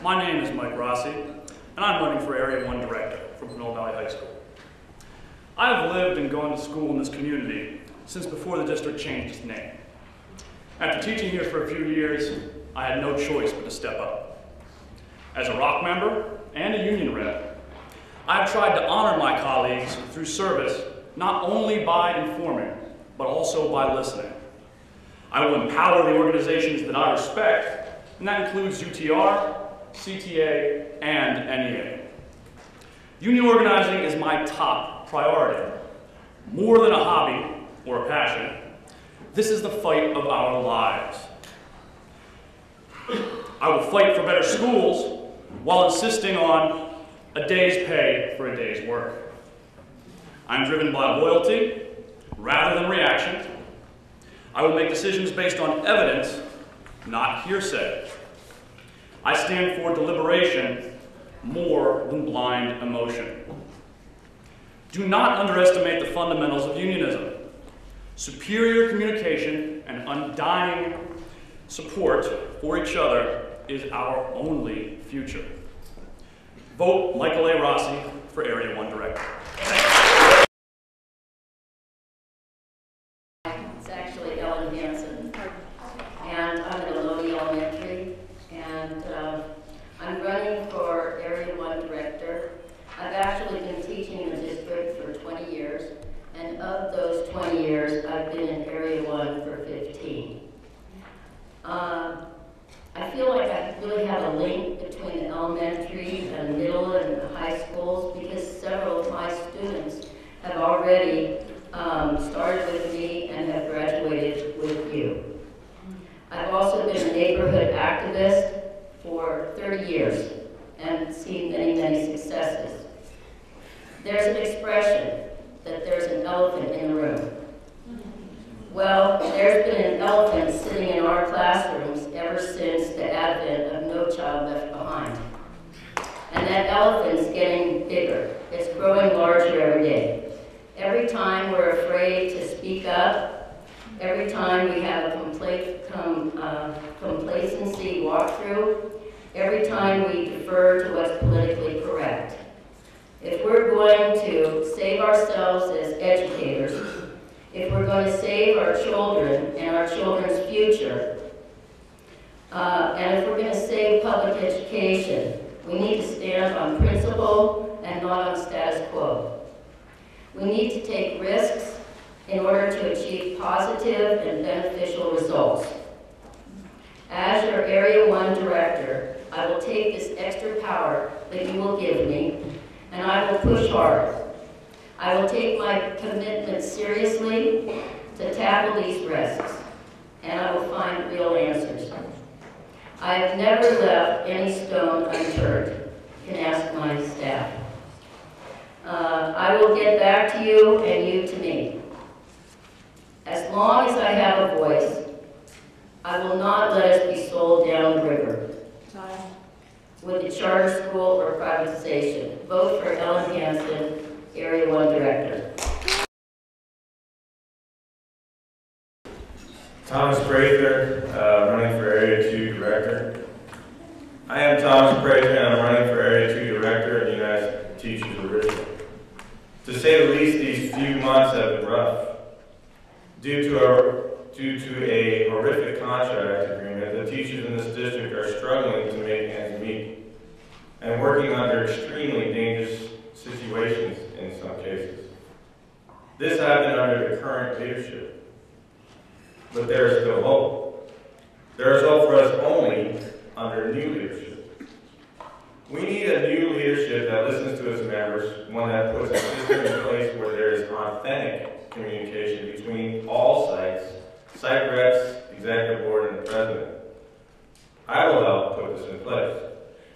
My name is Mike Rossi, and I'm running for Area 1 Director from Pinole Valley High School. I have lived and gone to school in this community since before the district changed its name. After teaching here for a few years, I had no choice but to step up. As a ROC member and a union rep, I have tried to honor my colleagues through service not only by informing, but also by listening. I will empower the organizations that I respect, and that includes UTR, CTA, and NEA. Union organizing is my top priority. More than a hobby or a passion, this is the fight of our lives. I will fight for better schools while insisting on a day's pay for a day's work. I'm driven by loyalty rather than reaction. I will make decisions based on evidence, not hearsay. I stand for deliberation more than blind emotion. Do not underestimate the fundamentals of unionism. Superior communication and undying support for each other is our only future. Vote Michael A. Rossi for Area 1 Director. It's actually Ellen Hansen, and I'm at Lodi Elementary, and I'm running for Area 1 Director. I've actually been teaching in the district for 20 years, and of those 20 years, I've been in Area 1 for 15. I feel like I really have a link between the elementary and middle and the high schools because several of my students have already started with me and have graduated with you. I've also been a neighborhood activist for 30 years and seen many, many successes. There's an expression that there's an elephant in the room. Well, there's been an elephant sitting in our classrooms ever since the advent of No Child Left Behind. And that elephant's getting bigger. It's growing larger every day. Every time we're afraid to speak up, every time we have a complacency walkthrough, every time we defer to what's politically correct. If we're going to save ourselves as educators, if we're going to save our children and our children's future, and if we're going to save public education, we need to stand on principle and not on status quo. We need to take risks in order to achieve positive and beneficial results. As your Area 1 Director, I will take this extra power that you will give me, and I will push hard. I will take my commitment seriously to tackle these risks, and I will find real answers. I have never left any stone unturned. You can ask my staff. I will get back to you and you to me. As long as I have a voice, I will not let us be sold down the river with the charter school or privatization. Vote for Ellen Hansen, Area 1 Director. Thomas Prather, running for Area 2 Director. I am Thomas Prather and I'm running for Area 2 Director of the United Teachers of Richmond. To say the least, these few months have been rough. Due to a horrific contract agreement, the teachers in this district are struggling to make ends meet and working under extremely dangerous situations in some cases. This happened under the current leadership, but there is still hope. There is hope for us only under new leadership. We need a new leadership that listens to its members, one that puts a system in place where there is authentic communication between all sites, site reps, executive board, and the president. I will help put this in place.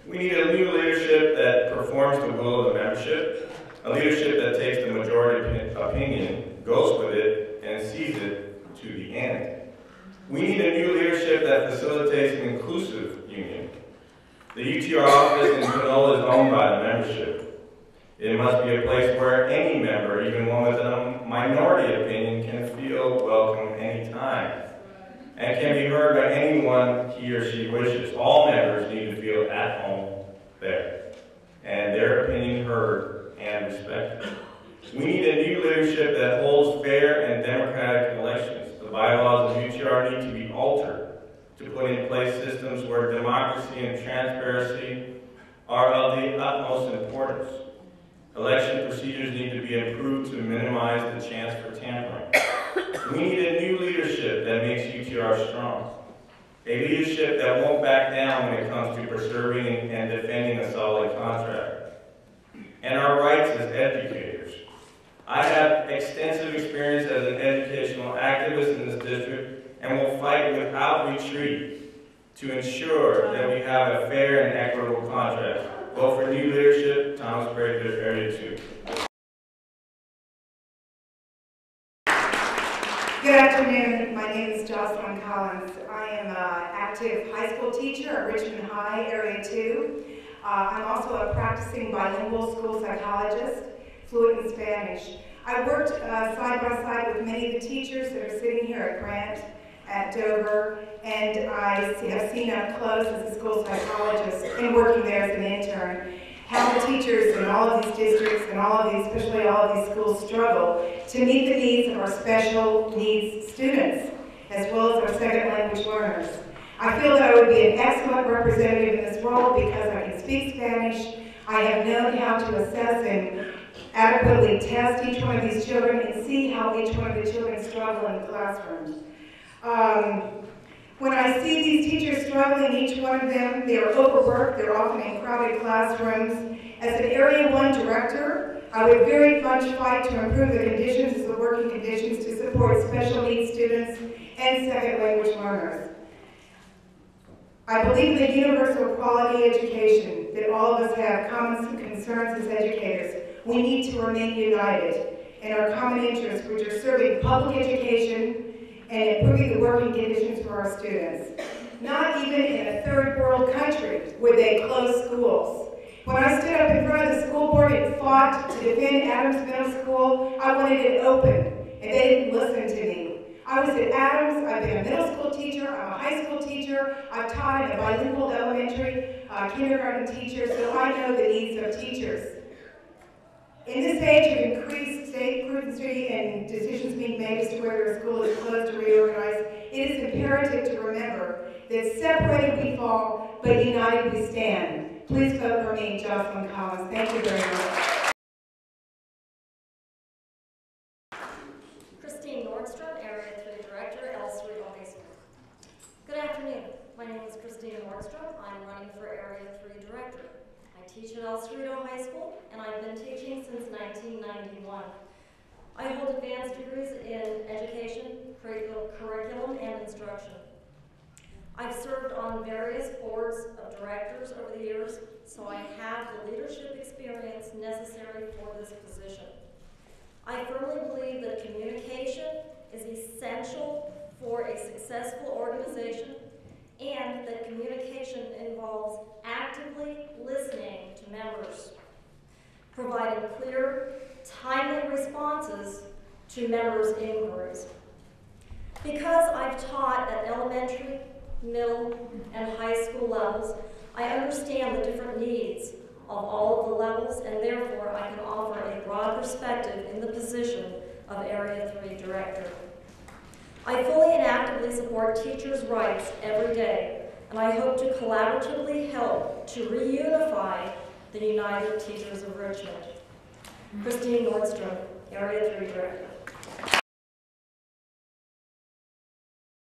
We need a new leadership that performs the will of the membership, a leadership that takes the majority opinion, goes with it, and sees it to the end. We need a new leadership that facilitates an inclusive union. The UTR office in Pinole is owned by the membership. It must be a place where any member, even one with a minority opinion, can feel welcome anytime and can be heard by anyone he or she wishes. All members need to feel We need a new leadership that holds fair and democratic elections. The bylaws of UTR need to be altered to put in place systems where democracy and transparency are of the utmost importance. Election procedures need to be improved to minimize the chance for tampering. We need a new leadership that makes UTR strong. A leadership that won't back down when it comes to preserving and defending a solid contract. And our rights as educators. I have extensive experience as an educational activist in this district and will fight without retreat to ensure that we have a fair and equitable contract. Vote for new leadership, Thomas Prather, Area 2. Good afternoon. My name is Jocelyn Collins. I am an active high school teacher at Richmond High, Area 2. I'm also a practicing bilingual school psychologist, fluent in Spanish. I worked side by side with many of the teachers that are sitting here at Grant, at Dover, and I have seen up close as a school psychologist and working there as an intern, how the teachers in all of these districts and all of these, especially all of these schools, struggle to meet the needs of our special needs students, as well as our second language learners. I feel that I would be an excellent representative in this role because I can speak Spanish. I have known how to assess and adequately test each one of these children and see how each one of the children struggle in the classrooms. When I see these teachers struggling, each one of them, they are overworked, they're often in crowded classrooms. As an Area 1 director, I would very much fight to improve the conditions, the working conditions to support special needs students and second language learners. I believe in the universal quality education that all of us have common concerns as educators. We need to remain united in our common interests, which are serving public education and improving the working conditions for our students. Not even in a third world country would they close schools. When I stood up in front of the school board and fought to defend Adams Middle School, I wanted it open, and they didn't listen to me. I was at Adams, I've been a middle school teacher, I'm a high school teacher, I've taught in a bilingual elementary kindergarten teacher, so I know the needs of teachers. In this age of increased state prudency and decisions being made as to whether a school is closed or reorganized, it is imperative to remember that separated we fall, but united we stand. Please vote for me, Jocelyn Collins. Thank you very much. Christine Nordstrom, Area 3 Director, El Cerrito High School. Good afternoon. My name is Christine Nordstrom. I'm running for Area 3 Director. I teach at El Cerrito High School, and I've been teaching since 1991. I hold advanced degrees in education, curriculum, and instruction. I've served on various boards of directors over the years, so I have the leadership experience necessary for this position. I firmly believe that communication is essential for a successful organization and that communication involves actively listening to members, providing clear, timely responses to members' inquiries. Because I've taught at elementary, middle, and high school levels, I understand the different needs of all of the levels, and therefore I can offer a broad perspective in the position of Area 3 Director. I fully and actively support teachers' rights every day, and I hope to collaboratively help to reunify the United Teachers of Richmond. Christine Nordstrom, Area 3 Director.